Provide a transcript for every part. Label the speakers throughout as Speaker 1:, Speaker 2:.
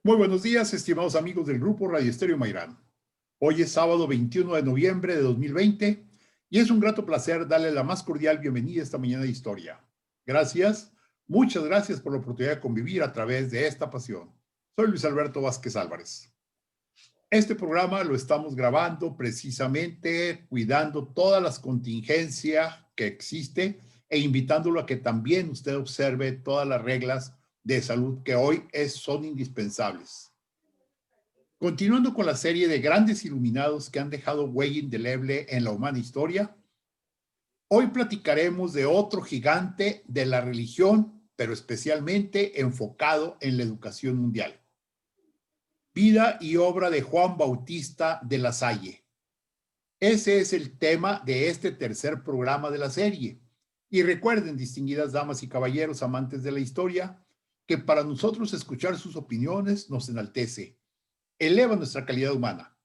Speaker 1: Muy buenos días, estimados amigos del Grupo Radio Estéreo Mairán. Hoy es sábado 21 de noviembre de 2020 y es un grato placer darle la más cordial bienvenida esta mañana de historia. Gracias, muchas gracias por la oportunidad de convivir a través de esta pasión. Soy Luis Alberto Vázquez Álvarez. Este programa lo estamos grabando precisamente cuidando todas las contingencias que existe e invitándolo a que también usted observe todas las reglas de salud que hoy son indispensables. Continuando con la serie de grandes iluminados que han dejado huella indeleble en la humana historia, hoy platicaremos de otro gigante de la religión, pero especialmente enfocado en la educación mundial. Vida y obra de Juan Bautista de La Salle. Ese es el tema de este tercer programa de la serie. Y recuerden, distinguidas damas y caballeros amantes de la historia, que para nosotros escuchar sus opiniones nos enaltece, eleva nuestra calidad humana,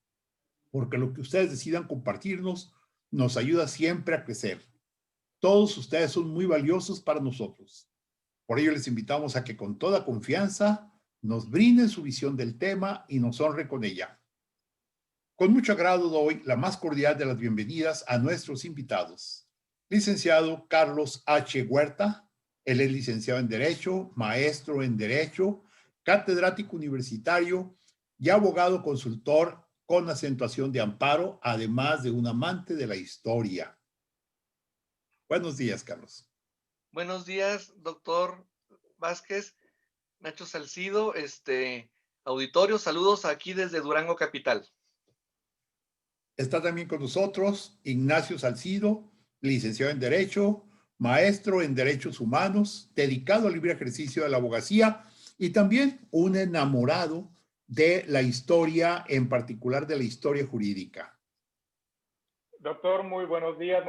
Speaker 1: porque lo que ustedes decidan compartirnos nos ayuda siempre a crecer. Todos ustedes son muy valiosos para nosotros. Por ello les invitamos a que con toda confianza nos brinden su visión del tema y nos honre con ella. Con mucho agrado doy la más cordial de las bienvenidas a nuestros invitados. Licenciado Carlos H. Huerta, él es licenciado en Derecho, maestro en Derecho, catedrático universitario y abogado consultor con acentuación de amparo, además de un amante de la historia. Buenos días, Carlos.
Speaker 2: Buenos días, doctor Vázquez, Nacho Salcido, auditorio, saludos aquí desde Durango Capital.
Speaker 1: Está también con nosotros Ignacio Salcido, licenciado en Derecho, maestro en Derechos Humanos, dedicado al libre ejercicio de la abogacía y también un enamorado de la historia, en particular de la historia jurídica.
Speaker 3: Doctor, muy buenos días,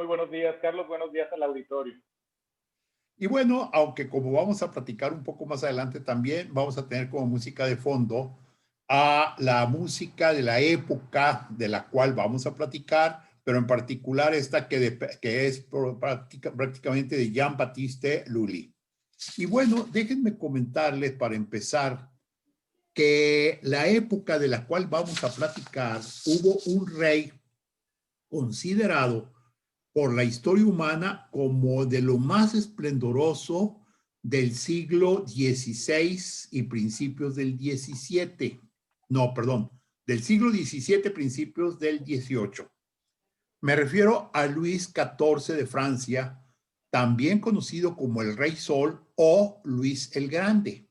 Speaker 3: Carlos, buenos días al auditorio.
Speaker 1: Y bueno, aunque como vamos a platicar un poco más adelante también, vamos a tener como música de fondo a la música de la época de la cual vamos a platicar, pero en particular esta que es prácticamente de Jean-Baptiste Lully. Y bueno, déjenme comentarles para empezar que la época de la cual vamos a platicar, hubo un rey considerado por la historia humana como de lo más esplendoroso del siglo XVI y principios del XVII. No, perdón, del siglo XVII, principios del XVIII. Me refiero a Luis XIV de Francia, también conocido como el Rey Sol o Luis el Grande.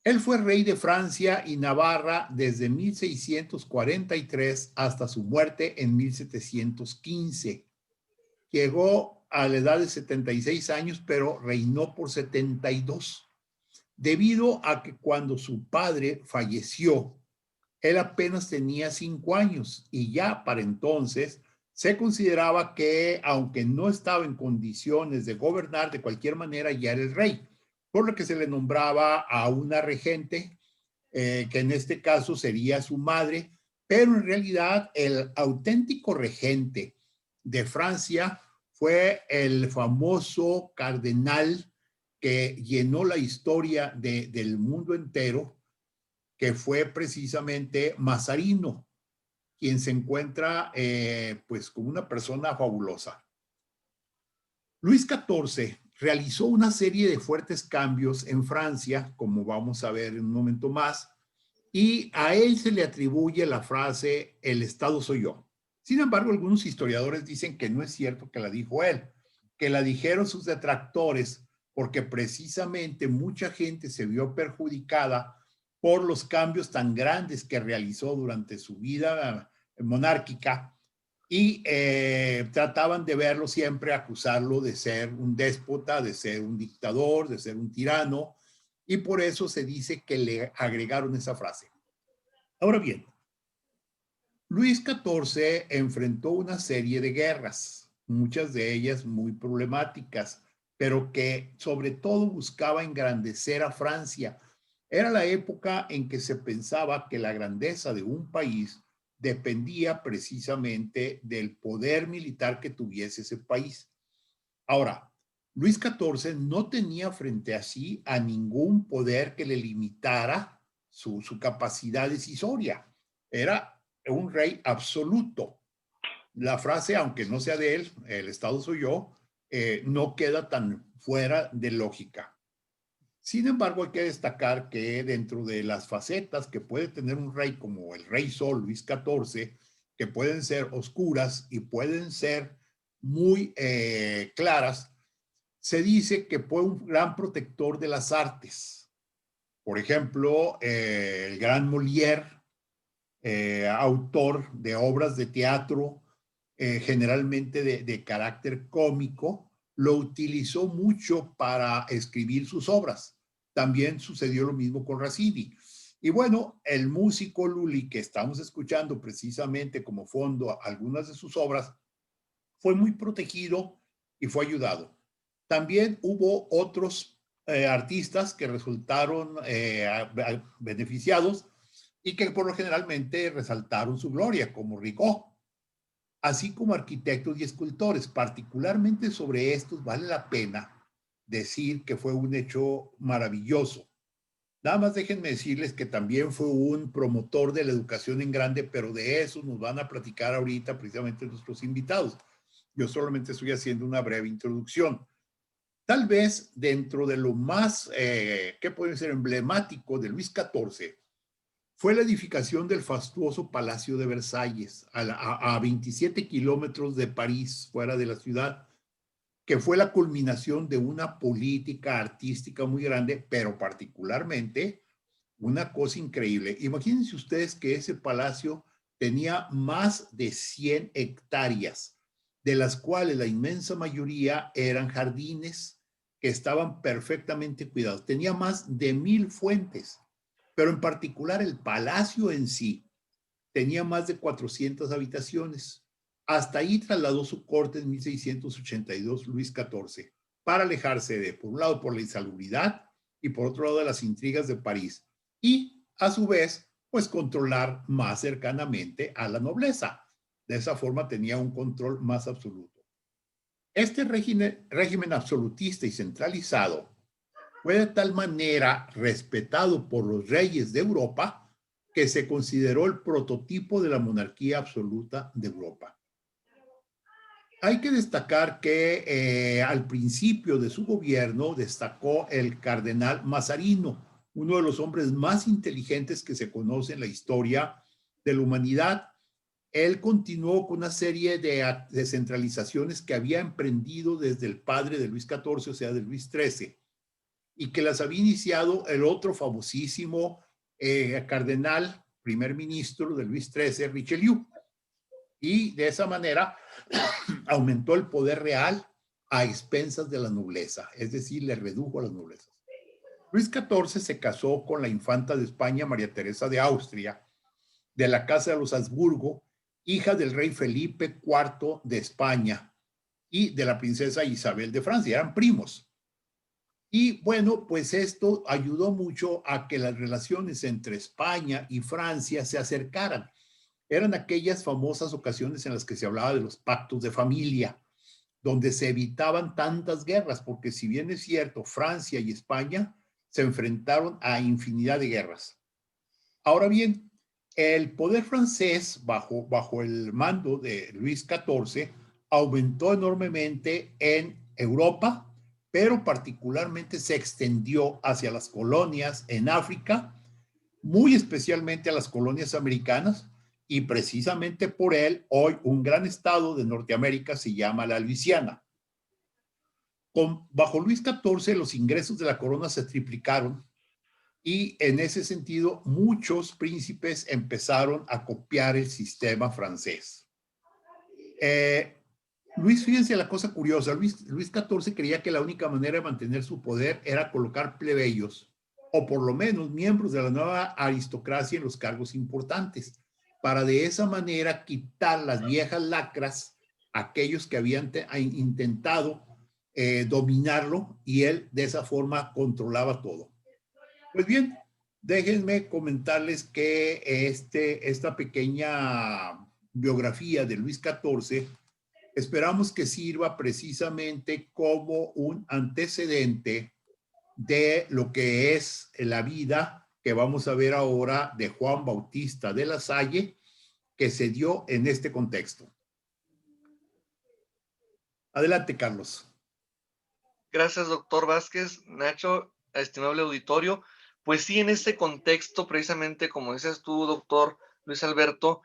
Speaker 1: Él fue rey de Francia y Navarra desde 1643 hasta su muerte en 1715. Llegó a la edad de 76 años, pero reinó por 72, debido a que cuando su padre falleció, él apenas tenía 5 años y ya para entonces se consideraba que, aunque no estaba en condiciones de gobernar, de cualquier manera ya era el rey, por lo que se le nombraba a una regente, que en este caso sería su madre, pero en realidad el auténtico regente de Francia fue el famoso cardenal que llenó la historia del mundo entero, que fue precisamente Mazarino, quien se encuentra pues como una persona fabulosa. Luis XIV realizó una serie de fuertes cambios en Francia, como vamos a ver en un momento más, y a él se le atribuye la frase "el Estado soy yo". Sin embargo, algunos historiadores dicen que no es cierto que la dijo él, que la dijeron sus detractores, porque precisamente mucha gente se vio perjudicada por los cambios tan grandes que realizó durante su vida monárquica y trataban de verlo siempre, acusarlo de ser un déspota, de ser un dictador, de ser un tirano, y por eso se dice que le agregaron esa frase. Ahora bien, Luis XIV enfrentó una serie de guerras, muchas de ellas muy problemáticas, pero que sobre todo buscaba engrandecer a Francia. Era la época en que se pensaba que la grandeza de un país dependía precisamente del poder militar que tuviese ese país. Ahora, Luis XIV no tenía frente a sí a ningún poder que le limitara su capacidad decisoria. Era un rey absoluto. La frase, aunque no sea de él, el Estado soy yo, no queda tan fuera de lógica. Sin embargo, hay que destacar que dentro de las facetas que puede tener un rey como el rey Sol, Luis XIV, que pueden ser oscuras y pueden ser muy claras, se dice que fue un gran protector de las artes. Por ejemplo, el gran Molière, autor de obras de teatro, generalmente de carácter cómico, lo utilizó mucho para escribir sus obras. También sucedió lo mismo con Rossini. Y bueno, el músico Lully, que estamos escuchando precisamente como fondo a algunas de sus obras, fue muy protegido y fue ayudado. También hubo otros artistas que resultaron beneficiados y que por lo generalmente resaltaron su gloria, como Rigaud, así como arquitectos y escultores. Particularmente sobre estos vale la pena decir que fue un hecho maravilloso. Nada más déjenme decirles que también fue un promotor de la educación en grande, pero de eso nos van a platicar ahorita precisamente nuestros invitados. Yo solamente estoy haciendo una breve introducción. Tal vez dentro de lo más, ¿qué puede ser emblemático de Luis XIV? Fue la edificación del fastuoso Palacio de Versalles, a 27 kilómetros de París, fuera de la ciudad, que fue la culminación de una política artística muy grande, pero particularmente una cosa increíble. Imagínense ustedes que ese palacio tenía más de 100 hectáreas, de las cuales la inmensa mayoría eran jardines que estaban perfectamente cuidados. Tenía más de 1000 fuentes, pero en particular el palacio en sí tenía más de 400 habitaciones. Hasta ahí trasladó su corte en 1682 Luis XIV, para alejarse de, por un lado, por la insalubridad y por otro lado, de las intrigas de París. Y, a su vez, pues controlar más cercanamente a la nobleza. De esa forma tenía un control más absoluto. Este régimen absolutista y centralizado fue de tal manera respetado por los reyes de Europa que se consideró el prototipo de la monarquía absoluta de Europa. Hay que destacar que al principio de su gobierno destacó el cardenal Mazarino, uno de los hombres más inteligentes que se conoce en la historia de la humanidad. Él continuó con una serie de descentralizaciones que había emprendido desde el padre de Luis XIV, o sea, de Luis XIII, y que las había iniciado el otro famosísimo cardenal, primer ministro de Luis XIII, Richelieu. Y de esa manera aumentó el poder real a expensas de la nobleza, es decir, le redujo a las noblezas. Luis XIV se casó con la infanta de España, María Teresa de Austria, de la Casa de los Habsburgo, hija del rey Felipe IV de España y de la princesa Isabel de Francia, eran primos. Y bueno, pues esto ayudó mucho a que las relaciones entre España y Francia se acercaran. Eran aquellas famosas ocasiones en las que se hablaba de los pactos de familia, donde se evitaban tantas guerras, porque si bien es cierto, Francia y España se enfrentaron a infinidad de guerras. Ahora bien, el poder francés, bajo el mando de Luis XIV, aumentó enormemente en Europa, pero particularmente se extendió hacia las colonias en África, muy especialmente a las colonias americanas, y precisamente por él, hoy un gran estado de Norteamérica se llama la Luisiana. Bajo Luis XIV, los ingresos de la corona se triplicaron y en ese sentido muchos príncipes empezaron a copiar el sistema francés. Fíjense la cosa curiosa, Luis XIV creía que la única manera de mantener su poder era colocar plebeyos, o por lo menos miembros de la nueva aristocracia en los cargos importantes, para de esa manera quitar las viejas lacras, aquellos que habían intentado dominarlo, y él de esa forma controlaba todo. Pues bien, déjenme comentarles que esta pequeña biografía de Luis XIV esperamos que sirva precisamente como un antecedente de lo que es la vida que vamos a ver ahora de Juan Bautista de la Salle, que se dio en este contexto. Adelante, Carlos.
Speaker 2: Gracias, doctor Vázquez. Nacho, estimable auditorio. Pues sí, en este contexto, precisamente, como dices tú, doctor Luis Alberto,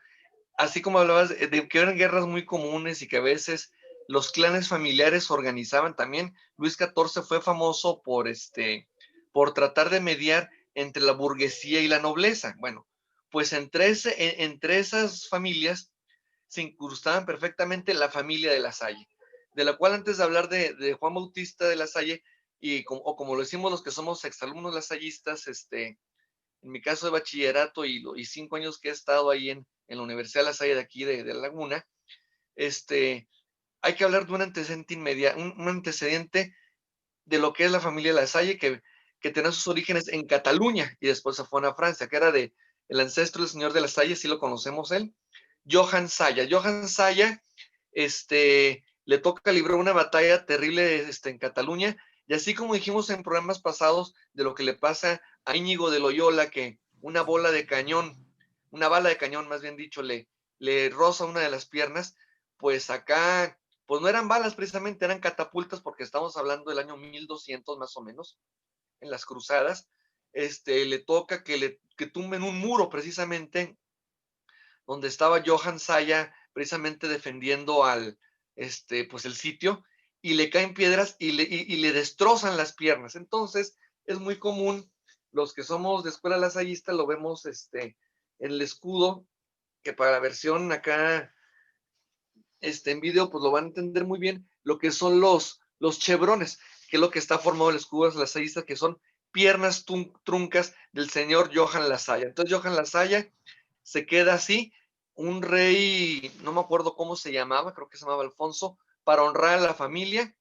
Speaker 2: así como hablabas de que eran guerras muy comunes y que a veces los clanes familiares organizaban también, Luis XIV fue famoso por tratar de mediar entre la burguesía y la nobleza. Bueno, pues entre esas familias se incrustaban perfectamente la familia de la Salle, de la cual antes de hablar de Juan Bautista de la Salle, o como lo decimos los que somos exalumnos lasallistas, en mi caso de bachillerato y 5 años que he estado ahí en la Universidad de La Salle de aquí de La Laguna, hay que hablar de un antecedente un antecedente de lo que es la familia de La Salle, que tenía sus orígenes en Cataluña y después se fue a Francia, que era el ancestro del señor de La Salle, sí lo conocemos él, Johan Saya. Johan Saya, le toca librar una batalla terrible en Cataluña, y así como dijimos en programas pasados de lo que le pasa a Íñigo de Loyola, que una bala de cañón más bien dicho, le roza una de las piernas, pues acá, pues no eran balas precisamente, eran catapultas, porque estamos hablando del año 1200 más o menos, en las cruzadas, le toca que tumben un muro precisamente donde estaba Johan Saya precisamente defendiendo pues el sitio, y le caen piedras y le destrozan las piernas. Entonces, es muy común, los que somos de escuela lasallista, lo vemos en el escudo, que para la versión acá, en video, pues lo van a entender muy bien, lo que son los chevrones, que es lo que está formado el escudo lasallista, que son piernas truncas del señor Johan Lasalla. Entonces, Johan Lasalla se queda así, un rey, no me acuerdo cómo se llamaba, creo que se llamaba Alfonso, para honrar a la familia,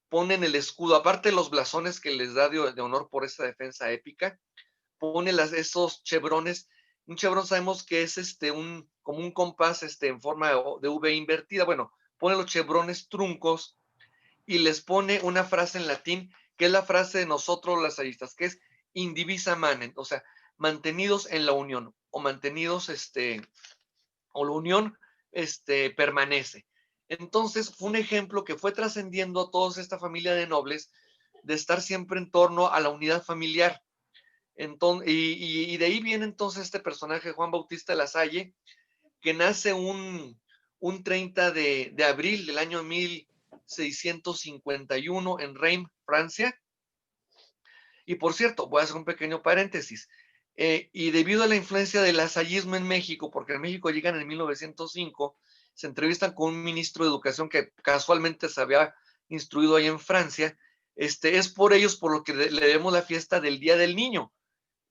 Speaker 2: ponen el escudo, aparte de los blasones que les da de honor por esa defensa épica, pone esos chevrones. Un chevrón sabemos que es como un compás en forma de V invertida. Bueno, pone los chevrones truncos y les pone una frase en latín, que es la frase de nosotros los lasallistas, que es indivisa manem, o sea, mantenidos en la unión, o mantenidos, o la unión, permanece. Entonces, fue un ejemplo que fue trascendiendo a toda esta familia de nobles, de estar siempre en torno a la unidad familiar. Entonces, y de ahí viene entonces este personaje, Juan Bautista de la Salle, que nace un 30 de abril del año 1651 en Reims, Francia. Y por cierto, voy a hacer un pequeño paréntesis. Y debido a la influencia del lasallismo en México, porque en México llegan en 1905, se entrevistan con un ministro de Educación que casualmente se había instruido ahí en Francia, es por ellos por lo que le debemos la fiesta del Día del Niño.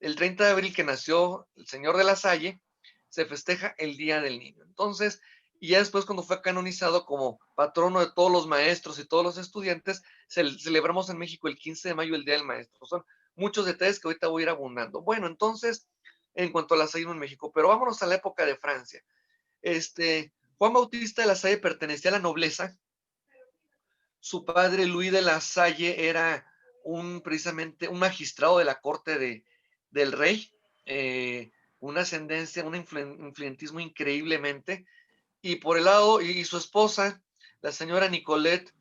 Speaker 2: El 30 de abril que nació el señor de la Salle, se festeja el Día del Niño. Entonces, y ya después cuando fue canonizado como patrono de todos los maestros y todos los estudiantes, celebramos en México el 15 de mayo el Día del Maestro. Son muchos detalles que ahorita voy a ir abundando. Bueno, entonces, en cuanto a la Salle en México, pero vámonos a la época de Francia. Juan Bautista de la Salle pertenecía a la nobleza. Su padre, Luis de la Salle, era precisamente un magistrado de la corte del rey, una ascendencia, un influentismo increíblemente. Y por el lado, y su esposa, la señora Nicolette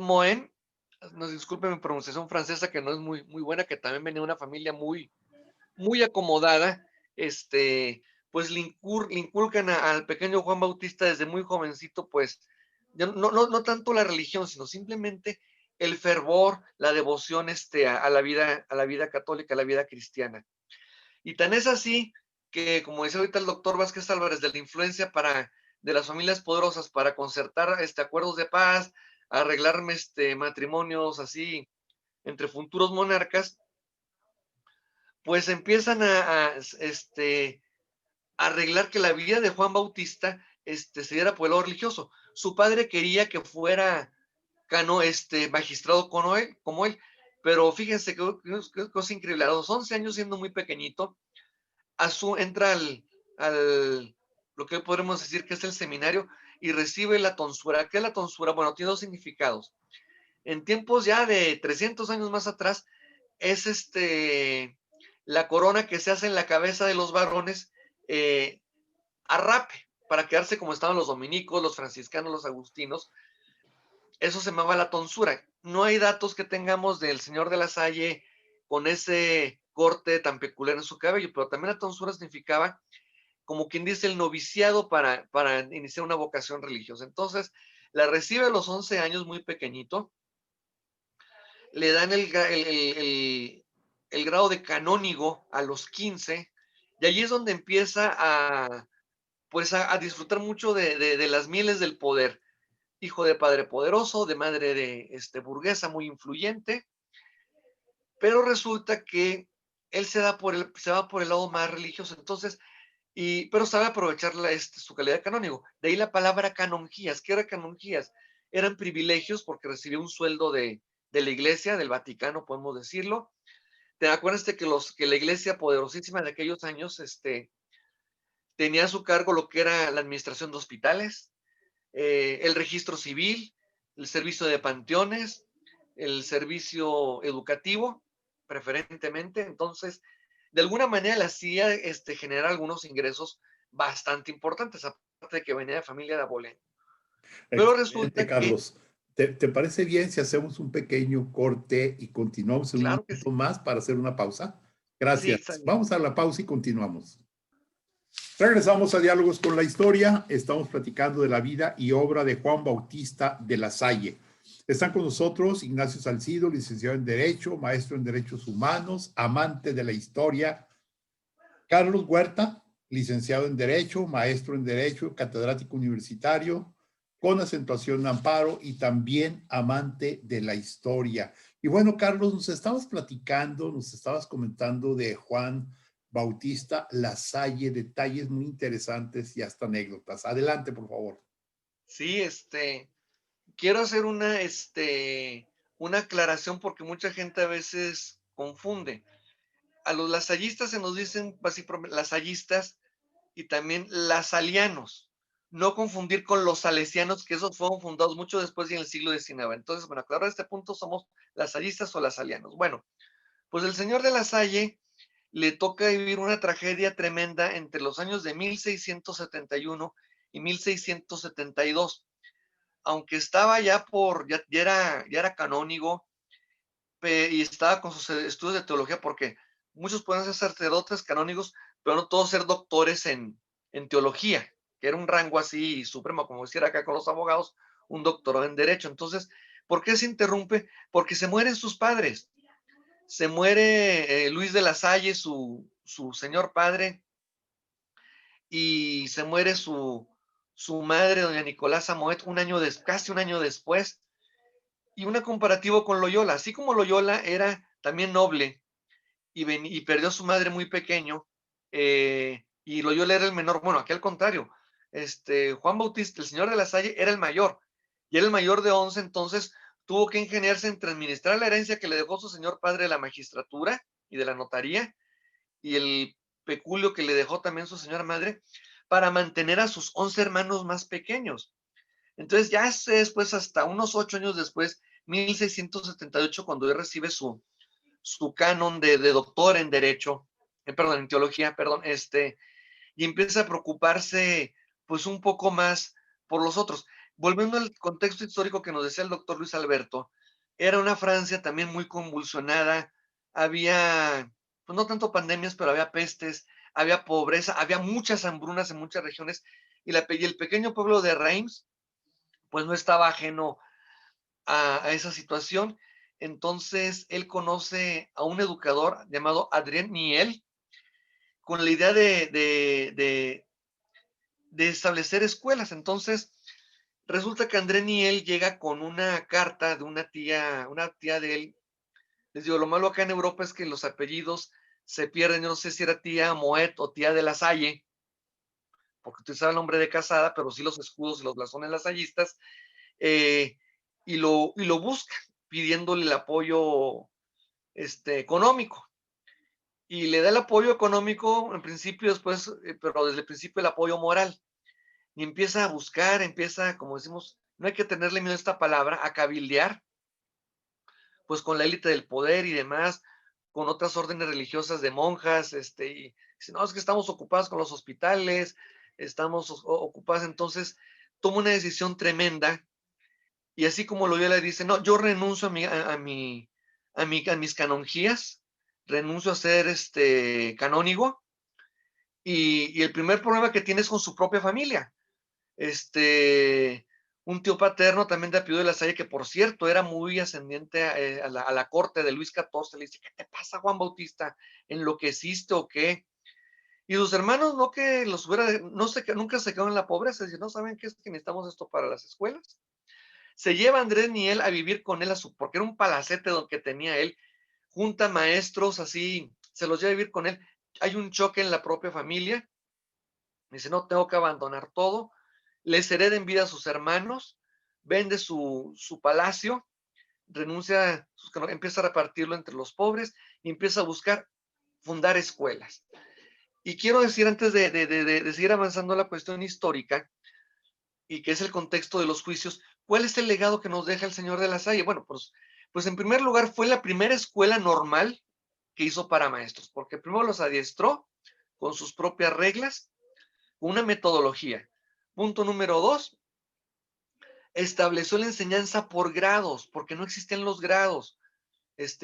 Speaker 2: Moen, nos disculpe mi pronunciación francesa, que no es muy, muy buena, que también venía de una familia muy, muy acomodada, pues le inculcan al pequeño Juan Bautista desde muy jovencito, pues, no tanto la religión, sino simplemente el fervor, la devoción a la vida católica, a la vida cristiana. Y tan es así que, como decía ahorita el doctor Vázquez Álvarez, de la influencia de las familias poderosas para concertar acuerdos de paz, arreglarme matrimonios así entre futuros monarcas, pues empiezan a arreglar que la vida de Juan Bautista se diera por el lado religioso. Su padre quería que fuera magistrado como él, pero fíjense que cosa increíble. A los 11 años, siendo muy pequeñito, entra al lo que podemos decir que es el seminario y recibe la tonsura. ¿Qué es la tonsura? Bueno, tiene dos significados. En tiempos ya de 300 años más atrás, es la corona que se hace en la cabeza de los varones, a rape, para quedarse como estaban los dominicos, los franciscanos, los agustinos. Eso se llamaba la tonsura. No hay datos que tengamos del señor de la Salle con ese corte tan peculiar en su cabello, pero también la tonsura significaba, como quien dice, el noviciado para iniciar una vocación religiosa. Entonces, la recibe a los 11 años, muy pequeñito, le dan el grado de canónigo a los 15, y allí es donde empieza pues a disfrutar mucho de las mieles del poder. Hijo de padre poderoso, de madre de burguesa muy influyente, pero resulta que él se va por el lado más religioso, entonces, pero sabe aprovechar su calidad de canónigo. De ahí la palabra canonjías. ¿Qué era canonjías? Eran privilegios porque recibía un sueldo de la iglesia, del Vaticano, podemos decirlo. Te acuerdas de que la iglesia poderosísima de aquellos años tenía a su cargo lo que era la administración de hospitales, el registro civil, el servicio de panteones, el servicio educativo, preferentemente. Entonces, de alguna manera le hacía generar algunos ingresos bastante importantes, aparte de que venía de familia de abolengo. Pero
Speaker 1: Excelente,
Speaker 2: resulta que,
Speaker 1: Carlos. ¿Te parece bien si hacemos un pequeño corte y continuamos en un
Speaker 2: claro que
Speaker 1: momento
Speaker 2: sí,
Speaker 1: más para hacer una pausa?
Speaker 2: sí,
Speaker 1: Gracias.
Speaker 2: Xavier.
Speaker 1: Vamos a la pausa y continuamos. Regresamos a Diálogos con la Historia. Estamos platicando de la vida y obra de Juan Bautista de la Salle. Están con nosotros Ignacio Salcido, licenciado en Derecho, maestro en Derechos Humanos, amante de la historia. Carlos Huerta, licenciado en Derecho, maestro en Derecho, catedrático universitario, con acentuación en Amparo y también amante de la historia. Y bueno, Carlos, nos estabas platicando, nos estabas comentando de Juan Bautista Lasalle, detalles muy interesantes y hasta anécdotas. Adelante, por favor.
Speaker 2: Sí, quiero hacer una aclaración porque mucha gente a veces confunde. A los lasallistas se nos dicen así, lasallistas y también lasalianos. No confundir con los salesianos, que esos fueron fundados mucho después y en el siglo XIX. Entonces, bueno, aclarar este punto, somos lasallistas o lasalianos. Bueno, pues el señor de la Salle le toca vivir una tragedia tremenda entre los años de 1671 y 1672. Aunque estaba ya era canónigo, y estaba con sus estudios de teología, porque muchos pueden ser sacerdotes canónigos, pero no todos ser doctores en teología, que era un rango así supremo, como decir acá con los abogados, un doctorado en derecho. Entonces, ¿por qué se interrumpe? Porque se mueren sus padres. Se muere Luis de la Salle, su señor padre, y se muere su madre, doña Nicolasa Moet, casi un año después. Y una comparativo con Loyola, así como Loyola era también noble y perdió a su madre muy pequeño, y Loyola era el menor. Bueno, aquí al contrario, Juan Bautista, el señor de la Salle, era el mayor, y era el mayor de 11, entonces tuvo que ingeniarse entre administrar la herencia que le dejó su señor padre de la magistratura y de la notaría, y el peculio que le dejó también su señora madre, para mantener a sus 11 hermanos más pequeños. Entonces, ya después, hasta unos 8 años después, 1678, cuando él recibe su canon de doctor en derecho, perdón, en teología, perdón, y empieza a preocuparse pues un poco más por los otros. Volviendo al contexto histórico que nos decía el doctor Luis Alberto, era una Francia también muy convulsionada, había, pues no tanto pandemias, pero había pestes, había pobreza, había muchas hambrunas en muchas regiones, y el pequeño pueblo de Reims, pues no estaba ajeno a esa situación. Entonces, él conoce a un educador llamado Adrien Niel, con la idea de establecer escuelas. Entonces, resulta que André Niel llega con una carta de una tía de él. Les digo, lo malo acá en Europa es que los apellidos se pierden. Yo no sé si era tía Moet o tía de la Salle, porque utilizaba el nombre de casada, pero sí los escudos y los blasones lasallistas, eh, y lo busca pidiéndole el apoyo económico. Y le da el apoyo económico en principio, después, pero desde el principio el apoyo moral. Y empieza a buscar, empieza, como decimos, no hay que tenerle miedo a esta palabra, a cabildear, pues con la élite del poder y demás, con otras órdenes religiosas de monjas, y dice, no, es que estamos ocupados con los hospitales, estamos ocupados, entonces toma una decisión tremenda, y así como Loyola dice, no, yo renuncio a mis canonjías, renuncio a ser canónigo, y el primer problema que tiene es con su propia familia. Un tío paterno también de apellido de la Salle, que por cierto era muy ascendiente a la corte de Luis XIV, le dice, ¿qué te pasa, Juan Bautista? ¿Enloqueciste o qué? Y sus hermanos, no que los hubiera, no sé, que nunca se quedaron en la pobreza, dicen, no saben qué es que necesitamos esto para las escuelas. Se lleva a Andrés Niel a vivir con él, porque era un palacete que tenía él, junta maestros así, se los lleva a vivir con él. Hay un choque en la propia familia, dice, no, tengo que abandonar todo, les hereda en vida a sus hermanos, vende su palacio, renuncia, empieza a repartirlo entre los pobres y empieza a buscar fundar escuelas. Y quiero decir, antes de seguir avanzando la cuestión histórica, y que es el contexto de los juicios, ¿cuál es el legado que nos deja el señor de la Salle? Bueno, pues en primer lugar fue la primera escuela normal que hizo para maestros, porque primero los adiestró con sus propias reglas, con una metodología. Punto número 2, estableció la enseñanza por grados, porque no existían los grados.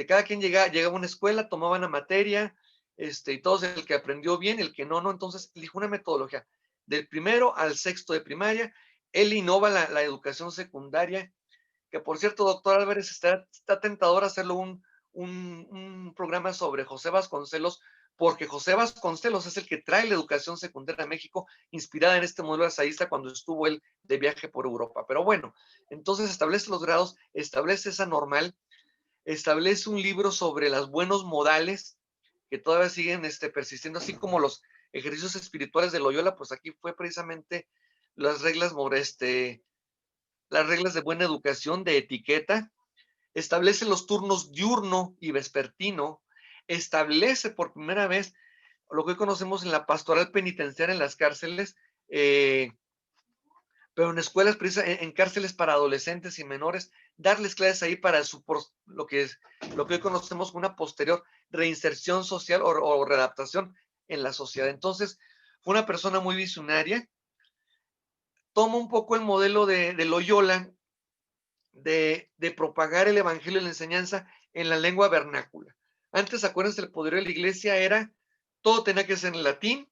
Speaker 2: Cada quien llegaba a una escuela, tomaba una materia, y todos, el que aprendió bien, el que no, no. Entonces, eligió una metodología. Del primero al sexto de primaria, él innova la educación secundaria, que por cierto, doctor Álvarez, está tentador hacerlo un programa sobre José Vasconcelos, porque José Vasconcelos es el que trae la educación secundaria a México, inspirada en este modelo asaísta cuando estuvo él de viaje por Europa. Pero bueno, entonces establece los grados, establece esa normal, establece un libro sobre los buenos modales que todavía siguen persistiendo, así como los ejercicios espirituales de Loyola, pues aquí fue precisamente las reglas, las reglas de buena educación, de etiqueta, establece los turnos diurno y vespertino, establece por primera vez lo que hoy conocemos en la pastoral penitenciaria en las cárceles, pero en escuelas, en cárceles para adolescentes y menores, darles clases ahí para lo que hoy conocemos como una posterior reinserción social o readaptación en la sociedad. Entonces, fue una persona muy visionaria, toma un poco el modelo de Loyola, de propagar el evangelio y la enseñanza en la lengua vernácula. Antes, acuérdense, el poderío de la iglesia era, todo tenía que ser en latín,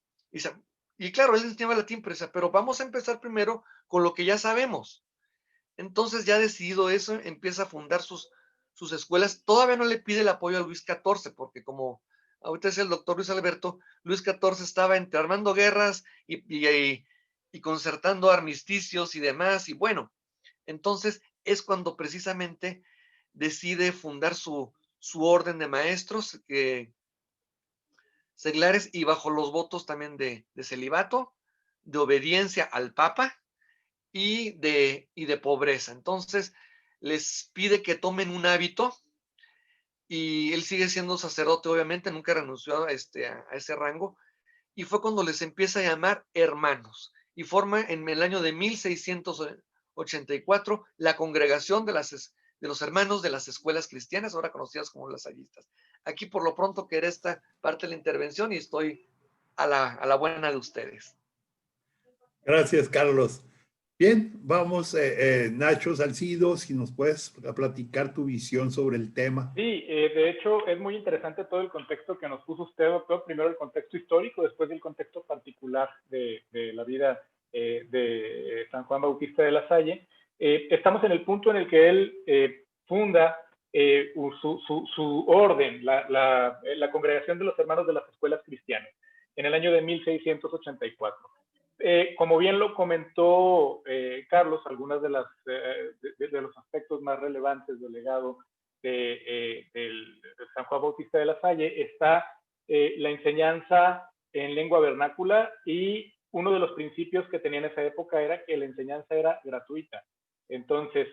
Speaker 2: y claro, él enseñaba latín, pero vamos a empezar primero con lo que ya sabemos. Entonces, ya decidido eso, empieza a fundar sus escuelas. Todavía no le pide el apoyo a Luis XIV, porque como ahorita es el doctor Luis Alberto, Luis XIV estaba entre armando guerras y concertando armisticios y demás, y bueno, entonces es cuando precisamente decide fundar su orden de maestros seglares, y bajo los votos también de celibato, de obediencia al Papa y de pobreza. Entonces les pide que tomen un hábito, y él sigue siendo sacerdote, obviamente, nunca renunció a ese rango, y fue cuando les empieza a llamar hermanos, y forma en el año de 1684 la congregación de los hermanos de las escuelas cristianas, ahora conocidas como las lasallistas. Aquí por lo pronto queda esta parte de la intervención, y estoy a la buena de ustedes.
Speaker 1: Gracias, Carlos. Bien, vamos, Nacho Salcido, si nos puedes platicar tu visión sobre el tema.
Speaker 3: Sí, de hecho es muy interesante todo el contexto que nos puso usted, doctor. Primero el contexto histórico, después el contexto particular de la vida de San Juan Bautista de la Salle. Estamos en el punto en el que él funda su orden, la Congregación de los Hermanos de las Escuelas Cristianas, en el año de 1684. Como bien lo comentó Carlos, algunos de los aspectos más relevantes del legado de San Juan Bautista de la Salle está la enseñanza en lengua vernácula, y uno de los principios que tenía en esa época era que la enseñanza era gratuita. Entonces,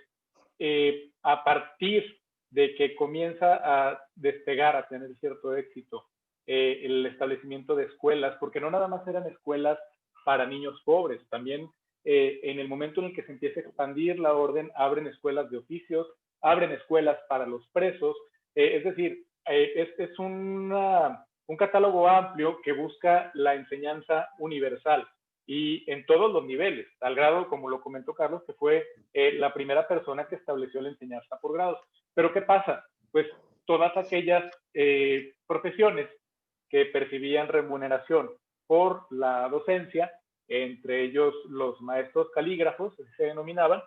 Speaker 3: a partir de que comienza a despegar, a tener cierto éxito, el establecimiento de escuelas, porque no nada más eran escuelas para niños pobres, también en el momento en el que se empieza a expandir la orden, abren escuelas de oficios, abren escuelas para los presos, es decir, es un catálogo amplio que busca la enseñanza universal y en todos los niveles, al grado, como lo comentó Carlos, que fue la primera persona que estableció la enseñanza por grados. Pero ¿qué pasa? Pues todas aquellas profesiones que percibían remuneración por la docencia, entre ellos los maestros calígrafos, así se denominaban,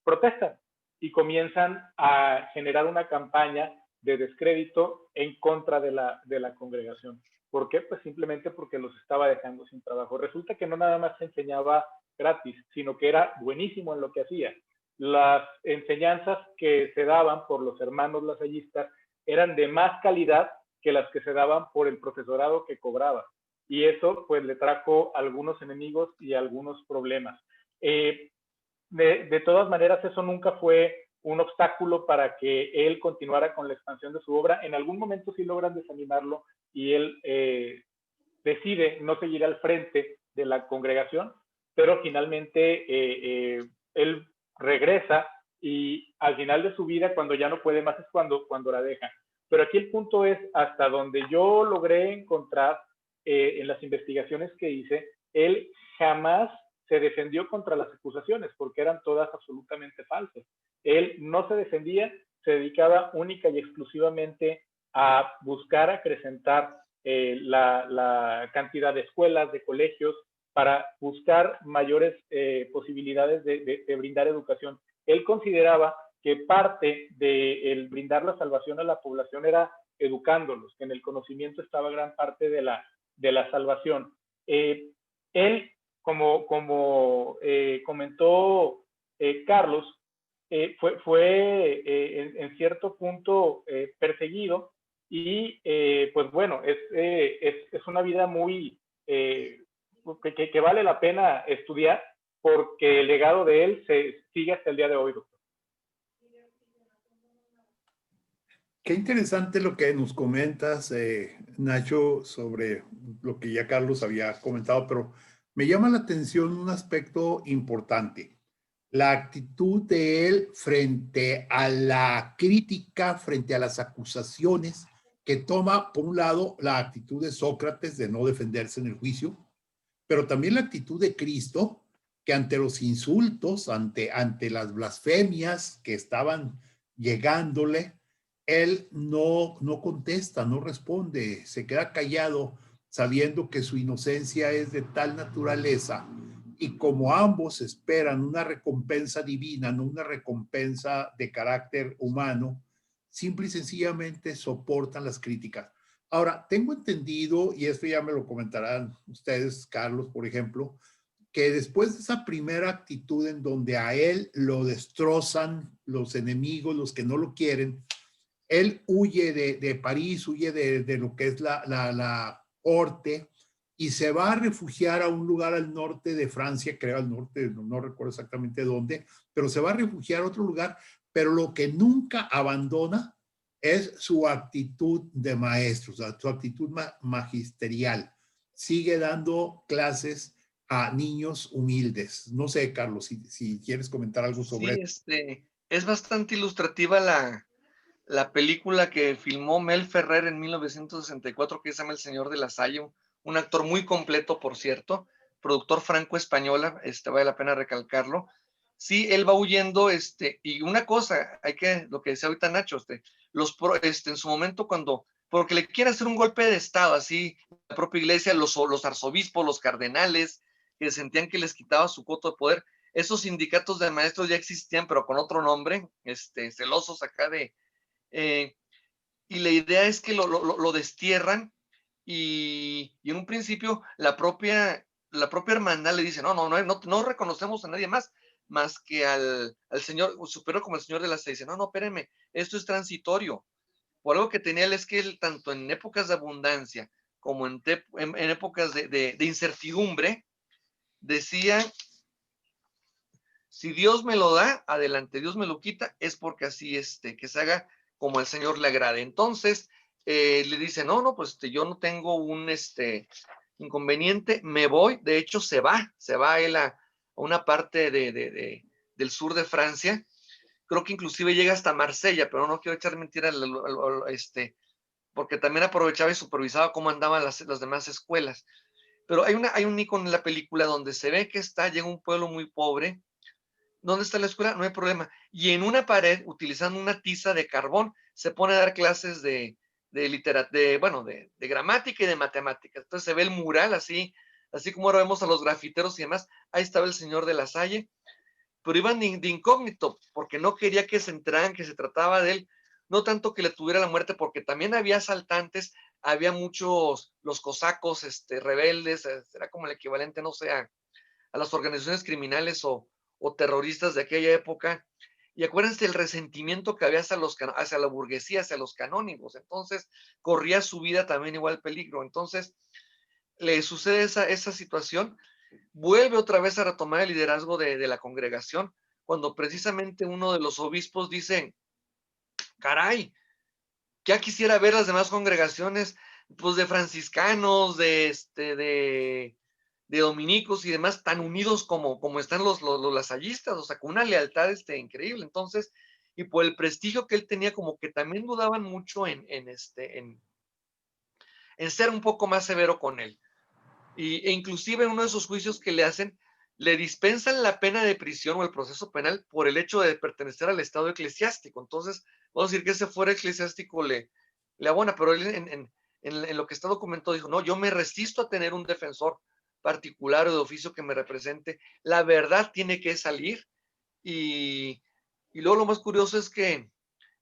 Speaker 3: protestan y comienzan a generar una campaña de descrédito en contra de la congregación. ¿Por qué? Pues simplemente porque los estaba dejando sin trabajo. Resulta que no nada más se enseñaba gratis, sino que era buenísimo en lo que hacía. Las enseñanzas que se daban por los hermanos lasallistas eran de más calidad que las que se daban por el profesorado que cobraba. Y eso pues le trajo algunos enemigos y algunos problemas. De todas maneras, eso nunca fue un obstáculo para que él continuara con la expansión de su obra. En algún momento sí logran desanimarlo y él decide no seguir al frente de la congregación, pero finalmente él regresa y al final de su vida, cuando ya no puede más, es cuando la deja. Pero aquí el punto es, hasta donde yo logré encontrar en las investigaciones que hice, él jamás se defendió contra las acusaciones, porque eran todas absolutamente falsas. Él no se defendía, se dedicaba única y exclusivamente a buscar acrecentar la cantidad de escuelas, de colegios, para buscar mayores posibilidades de brindar educación. Él consideraba que parte de brindar la salvación a la población era educándolos, que en el conocimiento estaba gran parte de la salvación. Él, como comentó Carlos, fue en cierto punto perseguido y pues bueno, es una vida muy que vale la pena estudiar porque el legado de él se sigue hasta el día de hoy, doctor.
Speaker 1: Qué interesante lo que nos comentas, Nacho, sobre lo que ya Carlos había comentado, pero me llama la atención un aspecto importante, la actitud de él frente a la crítica, frente a las acusaciones, que toma, por un lado, la actitud de Sócrates de no defenderse en el juicio, pero también la actitud de Cristo, que ante los insultos, ante las blasfemias que estaban llegándole, él no contesta, no responde, se queda callado, sabiendo que su inocencia es de tal naturaleza y como ambos esperan una recompensa divina, no una recompensa de carácter humano, simple y sencillamente soportan las críticas. Ahora, tengo entendido, y esto ya me lo comentarán ustedes, Carlos, por ejemplo, que después de esa primera actitud en donde a él lo destrozan los enemigos, los que no lo quieren, él huye de París, huye de lo que es la corte y se va a refugiar a un lugar al norte de Francia, creo al norte, no recuerdo exactamente dónde, pero se va a refugiar a otro lugar, pero lo que nunca abandona es su actitud de maestro, o sea, su actitud magisterial. Sigue dando clases a niños humildes. No sé, Carlos, si quieres comentar algo sobre
Speaker 2: eso. Sí, es bastante ilustrativa la película que filmó Mel Ferrer en 1964, que se llama El Señor de la Salle, un actor muy completo, por cierto, productor franco-española, vale la pena recalcarlo. Sí, él va huyendo, y una cosa, lo que decía ahorita Nacho, en su momento porque le quiere hacer un golpe de estado, así, la propia iglesia, los arzobispos, los cardenales, que sentían que les quitaba su coto de poder, esos sindicatos de maestros ya existían, pero con otro nombre, celosos acá y la idea es que lo destierran y en un principio la propia hermandad le dice, no reconocemos a nadie más que al señor superior como el señor de las seis. Dice, no, espérenme, esto es transitorio. Por algo que tenía él es que él, tanto en épocas de abundancia como en épocas de incertidumbre, decía, si Dios me lo da, adelante, Dios me lo quita, es porque así, que se haga como el Señor le agrade. Entonces, le dice, no, pues yo no tengo un inconveniente, me voy. De hecho, se va él a una parte del sur de Francia creo que inclusive llega hasta Marsella, pero no quiero echar mentira porque también aprovechaba y supervisaba cómo andaban las demás escuelas. Pero hay un icono en la película donde se ve que llega a un pueblo muy pobre. ¿Dónde está la escuela? No hay problema. Y en una pared, utilizando una tiza de carbón, se pone a dar clases de gramática y de matemáticas. Entonces se ve el mural así como ahora vemos a los grafiteros y demás. Ahí estaba el señor de la Salle, pero iban de incógnito, porque no quería que se enteraran que se trataba de él, no tanto que le tuviera la muerte, porque también había asaltantes, había muchos, los cosacos, rebeldes, era como el equivalente, no sé, a las organizaciones criminales o terroristas de aquella época. Y acuérdense el resentimiento que había hacia la burguesía, hacia los canónigos. Entonces, corría su vida también igual peligro. Entonces, le sucede esa situación, vuelve otra vez a retomar el liderazgo de la congregación, cuando precisamente uno de los obispos dice, caray, ya quisiera ver las demás congregaciones, pues de franciscanos, de dominicos y demás, tan unidos como están los lasallistas, o sea, con una lealtad increíble. Entonces, y por el prestigio que él tenía, como que también dudaban mucho en ser un poco más severo con él. E inclusive en uno de esos juicios que le hacen, le dispensan la pena de prisión o el proceso penal por el hecho de pertenecer al estado eclesiástico. Entonces, vamos a decir que ese fuera eclesiástico le abona, pero él en lo que está documentado dijo, no, yo me resisto a tener un defensor particular o de oficio que me represente. La verdad tiene que salir. Y, y luego lo más curioso es que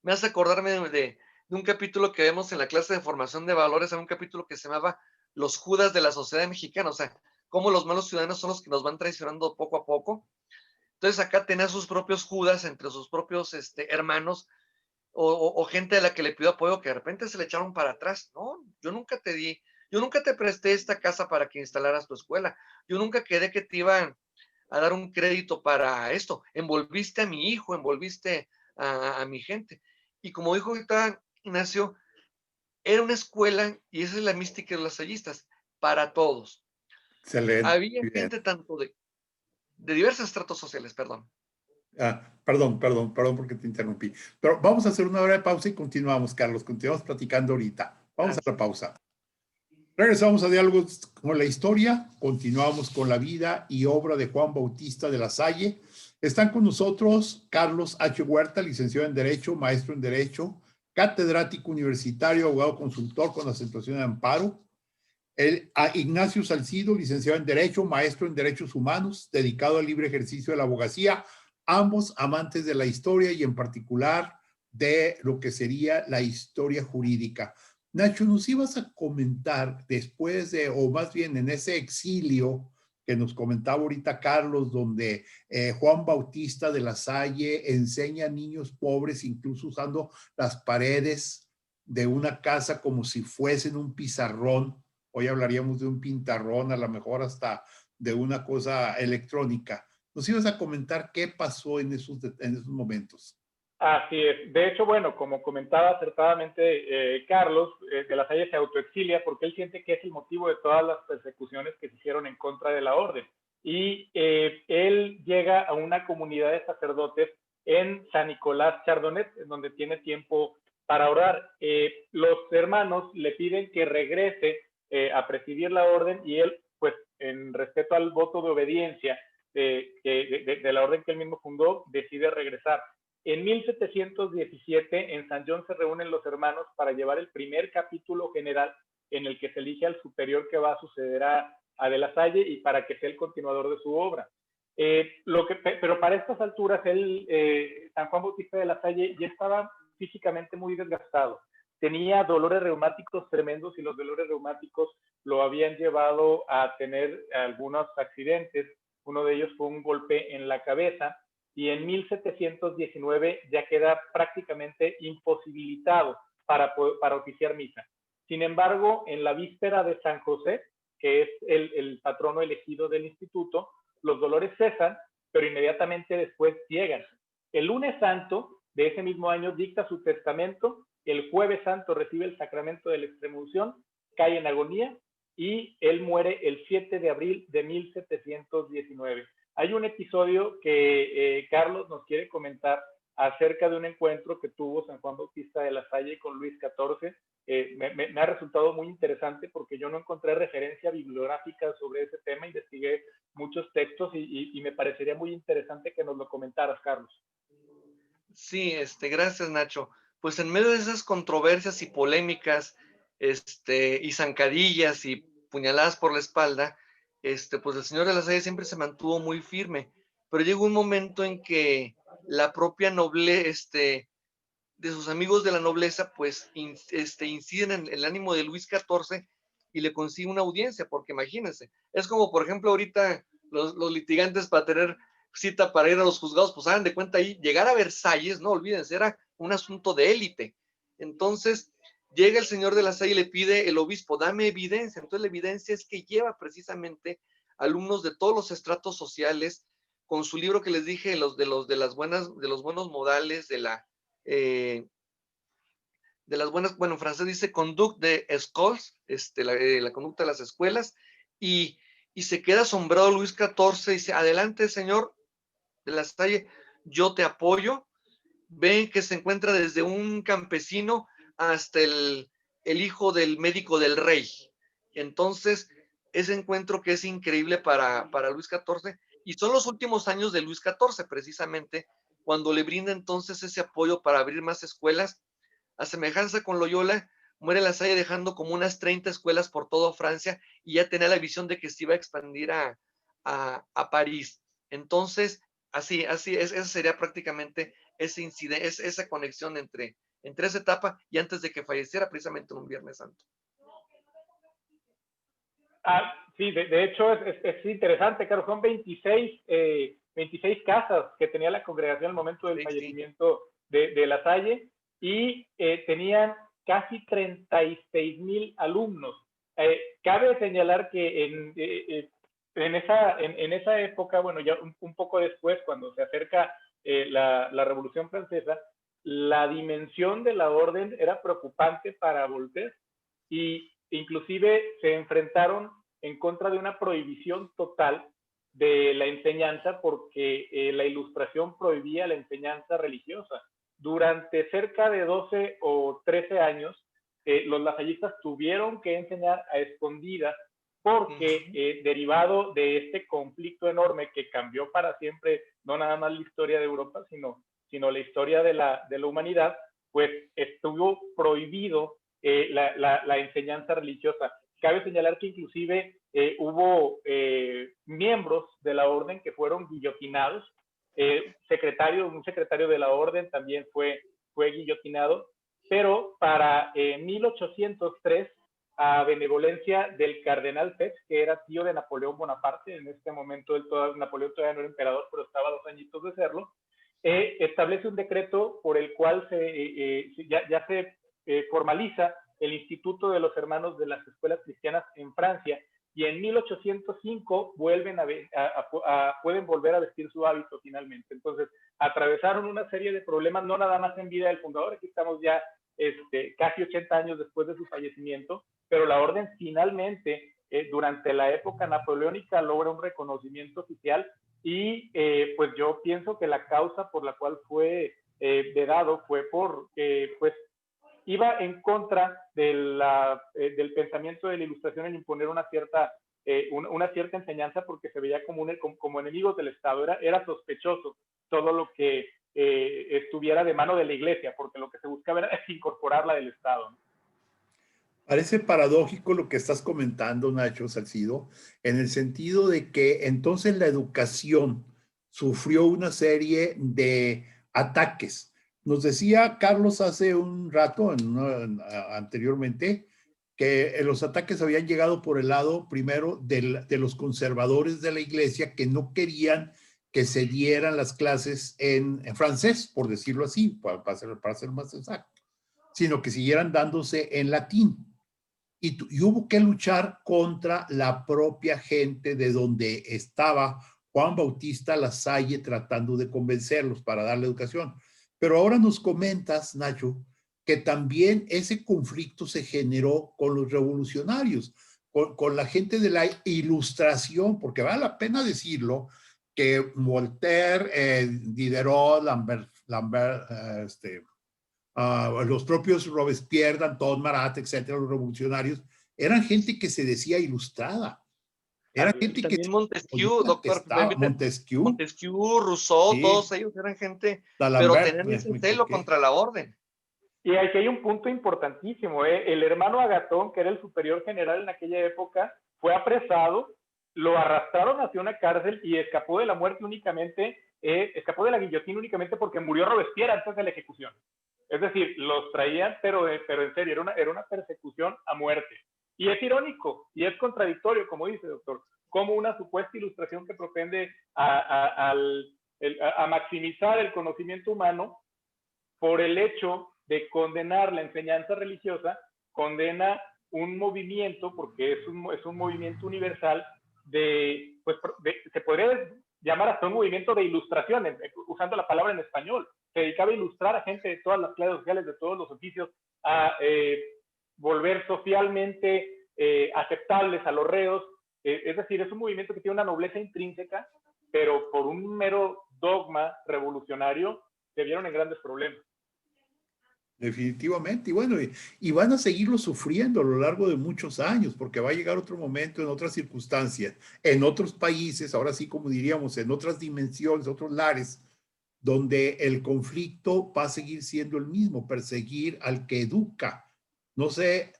Speaker 2: me hace acordarme de un capítulo que vemos en la clase de formación de valores, en un capítulo que se llamaba Los Judas de la sociedad mexicana, o sea, cómo los malos ciudadanos son los que nos van traicionando poco a poco. Entonces acá tenía sus propios Judas entre sus propios hermanos o gente a la que le pidió apoyo que de repente se le echaron para atrás. No, yo nunca te presté esta casa para que instalaras tu escuela, yo nunca quedé que te iban a dar un crédito para esto, envolviste a mi hijo, envolviste a mi gente. Y como dijo ahorita Ignacio, era una escuela, y esa es la mística de los lasallistas, para todos.
Speaker 1: Excelente.
Speaker 2: Había
Speaker 1: Muy bien.
Speaker 2: gente tanto de diversos estratos sociales, perdón.
Speaker 1: Perdón porque te interrumpí. Pero vamos a hacer una breve pausa y continuamos, Carlos. Continuamos platicando ahorita. Vamos a la pausa. Regresamos a Diálogos con la Historia. Continuamos con la vida y obra de Juan Bautista de la Salle. Están con nosotros Carlos H. Huerta, licenciado en Derecho, maestro en Derecho, catedrático universitario, abogado consultor con acentuación de amparo. A Ignacio Salcido, licenciado en Derecho, maestro en Derechos Humanos, dedicado al libre ejercicio de la abogacía, ambos amantes de la historia y en particular de lo que sería la historia jurídica. Nacho, nos ibas a comentar después de, o más bien en ese exilio que nos comentaba ahorita Carlos, donde Juan Bautista de la Salle enseña a niños pobres, incluso usando las paredes de una casa como si fuesen un pizarrón. Hoy hablaríamos de un pintarrón, a lo mejor hasta de una cosa electrónica. Nos ibas a comentar qué pasó en esos momentos.
Speaker 3: Así es. De hecho, bueno, como comentaba acertadamente Carlos, de la Salle se autoexilia porque él siente que es el motivo de todas las persecuciones que se hicieron en contra de la orden. Y él llega a una comunidad de sacerdotes en San Nicolás Chardonnet, en donde tiene tiempo para orar. Los hermanos le piden que regrese a presidir la orden y él, pues, en respeto al voto de obediencia de la orden que él mismo fundó, decide regresar. En 1717, en San John se reúnen los hermanos para llevar el primer capítulo general en el que se elige al superior que va a suceder a De la Salle y para que sea el continuador de su obra. Pero para estas alturas, San Juan Bautista de la Salle ya estaba físicamente muy desgastado. Tenía dolores reumáticos tremendos y los dolores reumáticos lo habían llevado a tener algunos accidentes. Uno de ellos fue un golpe en la cabeza y en 1719 ya queda prácticamente imposibilitado para oficiar misa. Sin embargo, en la víspera de San José, que es el patrono elegido del instituto, los dolores cesan, pero inmediatamente después llegan. El lunes santo de ese mismo año dicta su testamento, el jueves santo recibe el sacramento de la extremunción, cae en agonía y él muere el 7 de abril de 1719. Hay un episodio que Carlos nos quiere comentar acerca de un encuentro que tuvo San Juan Bautista de la Salle con Luis XIV. Me ha resultado muy interesante porque yo no encontré referencia bibliográfica sobre ese tema, investigué muchos textos y me parecería muy interesante que nos lo comentaras, Carlos.
Speaker 2: Sí, gracias, Nacho. Pues en medio de esas controversias y polémicas, y zancadillas y puñaladas por la espalda, pues el señor de la Salle siempre se mantuvo muy firme, pero llegó un momento en que la propia nobleza, de sus amigos de la nobleza, pues inciden en el ánimo de Luis XIV y le consigue una audiencia, porque imagínense, es como por ejemplo ahorita los litigantes para tener cita para ir a los juzgados, pues hagan de cuenta ahí, llegar a Versalles, no olvídense, era un asunto de élite. Entonces llega el señor de la Salle y le pide el obispo, dame evidencia. Entonces la evidencia es que lleva precisamente alumnos de todos los estratos sociales con su libro que les dije, de los buenos modales, de las buenas, bueno, en francés dice conduct de écoles, la conducta de las escuelas, y, y se queda asombrado Luis XIV y dice, adelante, señor de la Salle, yo te apoyo. Ven que se encuentra desde un campesino hasta el hijo del médico del rey. Entonces, ese encuentro que es increíble para Luis XIV, y son los últimos años de Luis XIV, precisamente, cuando le brinda entonces ese apoyo para abrir más escuelas. A semejanza con Loyola, muere La Salle dejando como unas 30 escuelas por toda Francia y ya tenía la visión de que se iba a expandir a París. Entonces, esa sería prácticamente ese incidente, esa conexión entre esa etapa y antes de que falleciera precisamente en un Viernes Santo.
Speaker 3: Sí, de hecho es interesante, claro, son 26 casas que tenía la congregación al momento del fallecimiento de La Salle y tenían casi 36,000 alumnos. Cabe señalar que en esa época, bueno, ya un poco después, cuando se acerca la Revolución Francesa, la dimensión de la orden era preocupante para Voltaire y inclusive se enfrentaron en contra de una prohibición total de la enseñanza porque la Ilustración prohibía la enseñanza religiosa. Durante cerca de 12 o 13 años, los lasallistas tuvieron que enseñar a escondidas porque derivado de este conflicto enorme que cambió para siempre, no nada más la historia de Europa, sino la historia de la humanidad, pues estuvo prohibido la enseñanza religiosa. Cabe señalar que inclusive hubo miembros de la orden que fueron guillotinados. Un secretario de la orden también fue guillotinado, pero para 1803, a benevolencia del cardenal Pez, que era tío de Napoleón Bonaparte, en este momento Napoleón todavía no era emperador, pero estaba a 2 añitos de serlo, establece un decreto por el cual ya se formaliza el Instituto de los Hermanos de las Escuelas Cristianas en Francia, y en 1805 pueden volver a vestir su hábito finalmente. Entonces, atravesaron una serie de problemas, no nada más en vida del fundador, aquí estamos ya casi 80 años después de su fallecimiento, pero la orden finalmente, durante la época napoleónica, logra un reconocimiento oficial y pues yo pienso que la causa por la cual fue vedado fue porque pues iba en contra del pensamiento de la Ilustración en imponer una cierta enseñanza porque se veía como enemigos del Estado. Era sospechoso todo lo que estuviera de mano de la Iglesia, porque lo que se buscaba era incorporarla del Estado, ¿no?
Speaker 1: Parece paradójico lo que estás comentando, Nacho Salcido, en el sentido de que entonces la educación sufrió una serie de ataques. Nos decía Carlos hace un rato, anteriormente, que los ataques habían llegado por el lado primero de los conservadores de la iglesia que no querían que se dieran las clases en francés, por decirlo así, para ser más exacto, sino que siguieran dándose en latín. Y hubo que luchar contra la propia gente de donde estaba Juan Bautista La Salle tratando de convencerlos para darle educación. Pero ahora nos comentas, Nacho, que también ese conflicto se generó con los revolucionarios, con la gente de la Ilustración, porque vale la pena decirlo, que Voltaire, Diderot, Lambert, los propios Robespierre, Danton, Marat, etcétera, los revolucionarios, eran gente que se decía ilustrada. Era gente que
Speaker 2: también Montesquieu, doctor,
Speaker 1: Montesquieu,
Speaker 2: Montesquieu, Rousseau,
Speaker 1: sí,
Speaker 2: todos ellos eran gente, pero
Speaker 1: D'Alembert,
Speaker 2: tenían ese celo contra la orden.
Speaker 3: Y aquí hay un punto importantísimo, ¿eh? El hermano Agatón, que era el superior general en aquella época, fue apresado, lo arrastraron hacia una cárcel y escapó de la muerte únicamente, escapó de la guillotina únicamente porque murió Robespierre antes de la ejecución. Es decir, los traían, pero en serio, era una persecución a muerte. Y es irónico y es contradictorio, como dice, doctor, como una supuesta ilustración que propende a maximizar el conocimiento humano por el hecho de condenar la enseñanza religiosa, condena un movimiento, porque es un movimiento universal, se podría llamar hasta un movimiento de ilustración, usando la palabra en español. Se dedicaba a ilustrar a gente de todas las clases sociales, de todos los oficios, a volver socialmente aceptables a los reos. Es decir, es un movimiento que tiene una nobleza intrínseca, pero por un mero dogma revolucionario se vieron en grandes problemas.
Speaker 1: Definitivamente, y bueno, y van a seguirlo sufriendo a lo largo de muchos años, porque va a llegar otro momento en otras circunstancias, en otros países, ahora sí como diríamos, en otras dimensiones, otros lares, donde el conflicto va a seguir siendo el mismo, perseguir al que educa. No sé,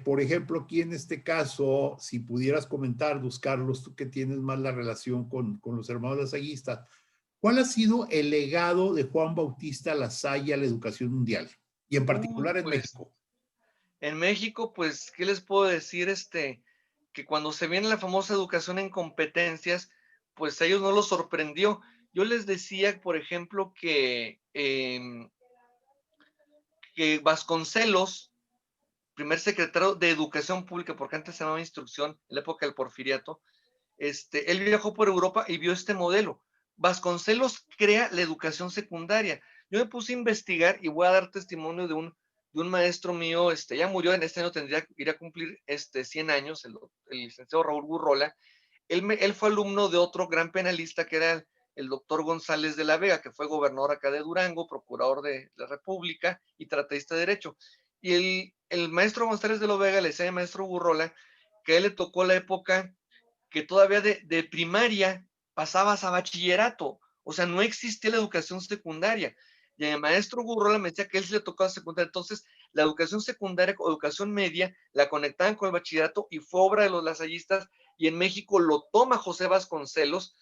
Speaker 1: por ejemplo, aquí en este caso, si pudieras comentar, Carlos, tú que tienes más la relación con los hermanos lasallistas, ¿cuál ha sido el legado de Juan Bautista Lasalle a la educación mundial? Y en particular en México.
Speaker 2: En México, pues, ¿qué les puedo decir? Que cuando se viene la famosa educación en competencias, pues a ellos no los sorprendió. Yo les decía, por ejemplo, que Vasconcelos, primer secretario de Educación Pública, porque antes se llamaba Instrucción, en la época del Porfiriato, él viajó por Europa y vio este modelo. Vasconcelos crea la educación secundaria. Yo me puse a investigar y voy a dar testimonio de un maestro mío, ya murió, en este año iría a cumplir 100 años, el licenciado Raúl Gurrola. Él fue alumno de otro gran penalista que era el doctor González de la Vega, que fue gobernador acá de Durango, procurador de la República y tratadista de Derecho. Y el maestro González de la Vega le decía al maestro Gurrola que a él le tocó la época que todavía de primaria pasabas a bachillerato, o sea, no existía la educación secundaria. Y el maestro Gurrola me decía que a él se le tocaba secundaria, entonces la educación secundaria o educación media la conectaban con el bachillerato y fue obra de los lasallistas, y en México lo toma José Vasconcelos,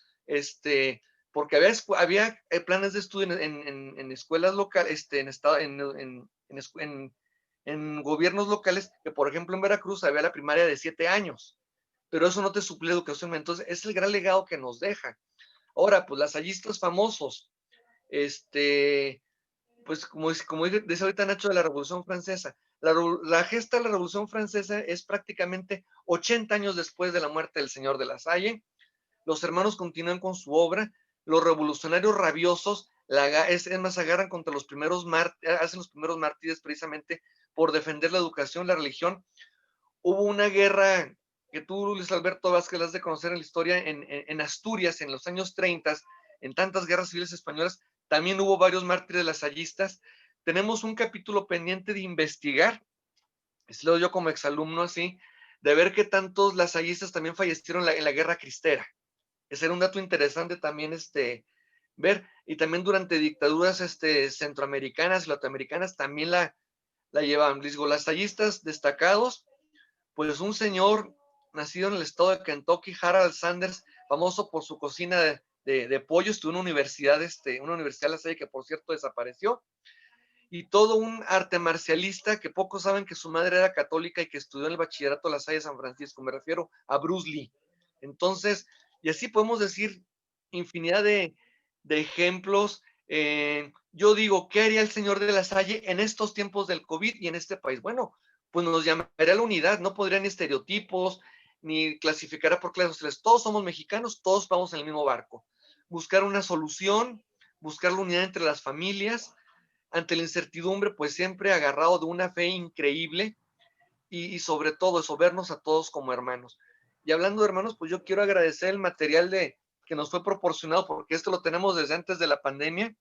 Speaker 2: porque había planes de estudio en escuelas locales, en gobiernos locales, que por ejemplo en Veracruz había la primaria de 7 años, pero eso no te suple educación. Entonces, es el gran legado que nos deja. Ahora, pues lasallistas famosos, pues como dice ahorita Nacho de la Revolución Francesa, la gesta de la Revolución Francesa es prácticamente 80 años después de la muerte del señor de La Salle. Los hermanos continúan con su obra, los revolucionarios rabiosos, es más, agarran contra los primeros hacen los primeros mártires precisamente por defender la educación, la religión. Hubo una guerra que tú, Luis Alberto Vázquez, has de conocer en la historia, en Asturias, en los años 30, en tantas guerras civiles españolas, también hubo varios mártires lasallistas. Tenemos un capítulo pendiente de investigar, es lo yo como exalumno así, de ver que tantos lasallistas también fallecieron en la guerra cristera. Ese era un dato interesante también ver, y también durante dictaduras centroamericanas y latinoamericanas también la llevaban. Digo, lasallistas destacados, pues un señor nacido en el estado de Kentucky, Harold Sanders, famoso por su cocina de pollos, tuvo una universidad La Salle, que por cierto desapareció, y todo un arte marcialista que pocos saben que su madre era católica y que estudió en el bachillerato La Salle San Francisco. Me refiero a Bruce Lee. Entonces, y así podemos decir infinidad de ejemplos. Yo digo, ¿qué haría el señor de La Salle en estos tiempos del COVID y en este país? Bueno, pues nos llamaría a la unidad, no podría ni estereotipos, ni clasificar por clases sociales. Todos somos mexicanos, todos vamos en el mismo barco. Buscar una solución, buscar la unidad entre las familias, ante la incertidumbre, pues siempre agarrado de una fe increíble, y sobre todo eso, vernos a todos como hermanos. Y hablando de hermanos, pues yo quiero agradecer el material que nos fue proporcionado, porque esto lo tenemos desde antes de la pandemia,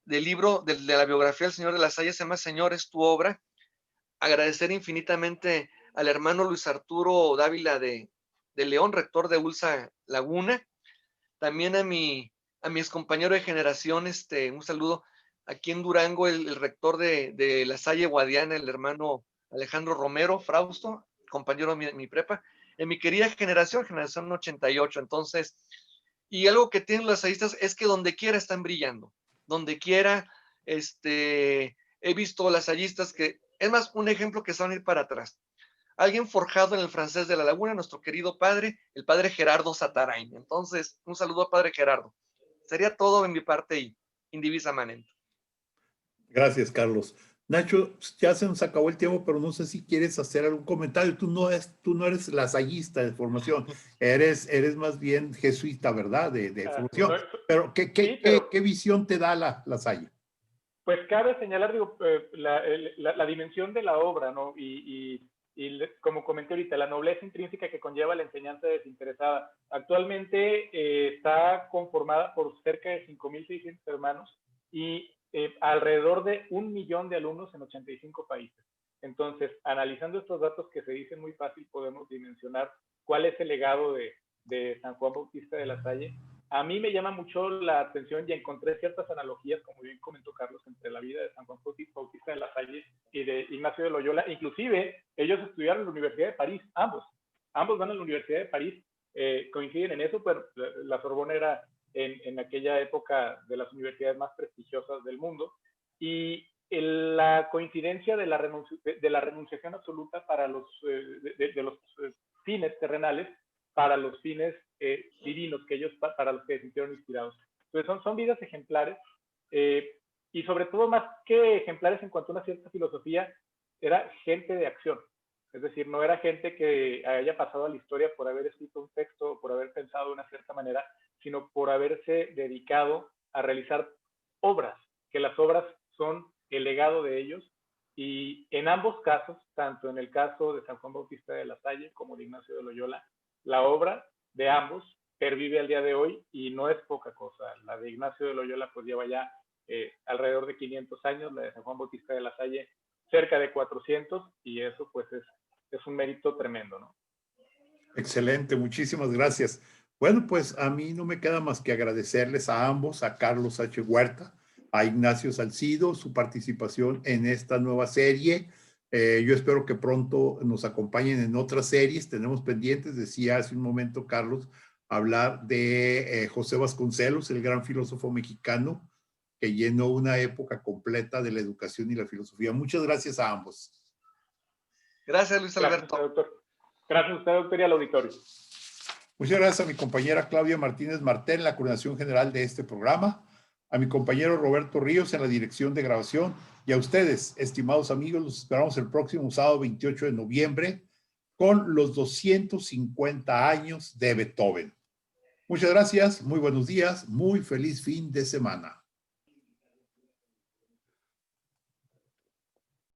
Speaker 2: del libro, de la biografía del Señor de la Salle, se llama Señor, es tu obra. Agradecer infinitamente al hermano Luis Arturo Dávila de León, rector de ULSA Laguna, también a mi excompañero de generación, un saludo aquí en Durango, el rector de La Salle Guadiana, el hermano Alejandro Romero Frausto, compañero de mi prepa, en mi querida generación 88. Entonces, y algo que tienen los lasallistas es que donde quiera están brillando, donde quiera, he visto lasallistas que, es más, un ejemplo que se van a ir para atrás. Alguien forjado en el francés de la Laguna, nuestro querido padre, el padre Gerardo Satarain. Entonces, un saludo al padre Gerardo. Sería todo en mi parte y indivisamente.
Speaker 1: Gracias, Carlos. Nacho, ya se nos acabó el tiempo, pero no sé si quieres hacer algún comentario. Tú no eres lasallista de formación, eres más bien jesuita, ¿verdad? De formación. Pero, ¿qué visión te da la Salle?
Speaker 3: Pues cabe señalar, digo, la dimensión de la obra, ¿no? Y como comenté ahorita, la nobleza intrínseca que conlleva la enseñanza desinteresada. Actualmente está conformada por cerca de 5.600 hermanos y alrededor de 1 millón de alumnos en 85 países. Entonces, analizando estos datos que se dicen muy fácil, podemos dimensionar cuál es el legado de San Juan Bautista de la Salle. A mí me llama mucho la atención y encontré ciertas analogías, como bien comentó Carlos, entre la vida de San Juan Bautista de la Salle y de Ignacio de Loyola. Inclusive, ellos estudiaron en la Universidad de París, ambos van a la Universidad de París, coinciden en eso, pero la Sorbona era en aquella época de las universidades más prestigiosas del mundo, y la coincidencia de la renunciación absoluta para los fines terrenales, para los fines divinos que ellos, para los que se sintieron inspirados. Entonces son vidas ejemplares, y sobre todo, más que ejemplares en cuanto a una cierta filosofía, era gente de acción. Es decir, no era gente que haya pasado a la historia por haber escrito un texto, por haber pensado de una cierta manera, sino por haberse dedicado a realizar obras, que las obras son el legado de ellos. Y en ambos casos, tanto en el caso de San Juan Bautista de la Salle como de Ignacio de Loyola, la obra de ambos pervive al día de hoy y no es poca cosa. La de Ignacio de Loyola pues lleva ya alrededor de 500 años, la de San Juan Bautista de la Salle cerca de 400, y eso pues es un mérito tremendo, ¿no?
Speaker 1: Excelente, muchísimas gracias. Bueno, pues a mí no me queda más que agradecerles a ambos, a Carlos H. Huerta, a Ignacio Salcido, su participación en esta nueva serie. Yo espero que pronto nos acompañen en otras series. Tenemos pendientes, decía hace un momento Carlos, hablar de José Vasconcelos, el gran filósofo mexicano que llenó una época completa de la educación y la filosofía. Muchas gracias a ambos.
Speaker 2: Gracias, Luis Alberto.
Speaker 3: Gracias, doctor. Gracias a usted, doctor, y al auditorio.
Speaker 1: Muchas gracias a mi compañera Claudia Martínez Martel en la coordinación general de este programa, a mi compañero Roberto Ríos en la dirección de grabación, y a ustedes, estimados amigos, los esperamos el próximo sábado 28 de noviembre con los 250 años de Beethoven. Muchas gracias, muy buenos días, muy feliz fin de semana.